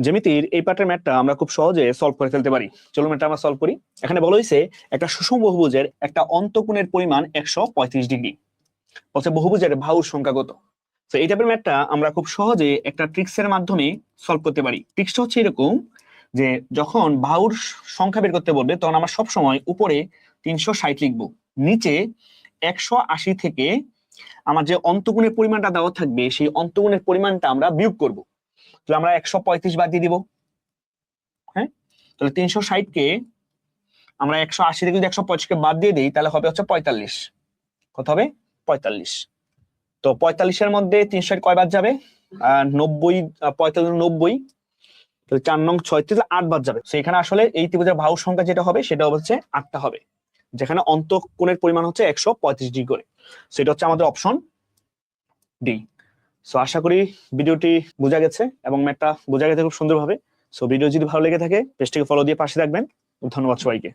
জ্যামিতির এই পার্টের ম্যাথটা আমরা খুব সহজে সলভ করে ফেলতে পারি। চলুন ম্যাথটা আমরা সলভ করি। এখানে বলা হয়েছে একটা সুষম বহুভুজের একটা অন্তঃকোণের পরিমাণ 135 ডিগ্রি। বলছে বহুভুজের বাহুর সংখ্যা কত। তো এই টাইপের ম্যাথটা আমরা খুব সহজে একটা ট্রিক্সের মাধ্যমে সলভ করতে পারি। ট্রিক্সটা হচ্ছে এরকম যে যখন বাহুর সংখ্যা বের করতে বলবে তখন আমরা সবসময় উপরে 360 লিখবো, নিচে 180 থেকে আমার যে অন্তঃকোণের পরিমাণটা দেওয়া থাকবে সেই অন্তঃকোণের পরিমাণটা আমরা বিয়োগ করব। তাহলে আমরা 135 বাদ দিয়ে দিব। হ্যাঁ, তাহলে 360 কে আমরা 180 থেকে যদি 125 কে বাদ দিয়ে দিই তাহলে হবে হচ্ছে 45। কত হবে? 45। তো 45 এর মধ্যে 360 কয় বাদ যাবে? 90, 45 90, তাহলে 4 নং 36, 8 বাদ যাবে। তো এখানে আসলে এই ত্রিভুজের বাহুর সংখ্যা যেটা হবে সেটা হচ্ছে 8টা হবে, যেখানে অন্তঃকোণের পরিমাণ হচ্ছে 135 ডিগ্রি করে। সেটা হচ্ছে আমাদের অপশন ডি। সো আশা করি ভিডিওটি বোঝা গেছে এবং ম্যাথটা বোঝা গেছে খুব সুন্দরভাবে। সো ভিডিও যদি ভালো লেগে থাকে পেজটিকে ফলো দিয়ে পাশে থাকবেন। ধন্যবাদ সবাইকে।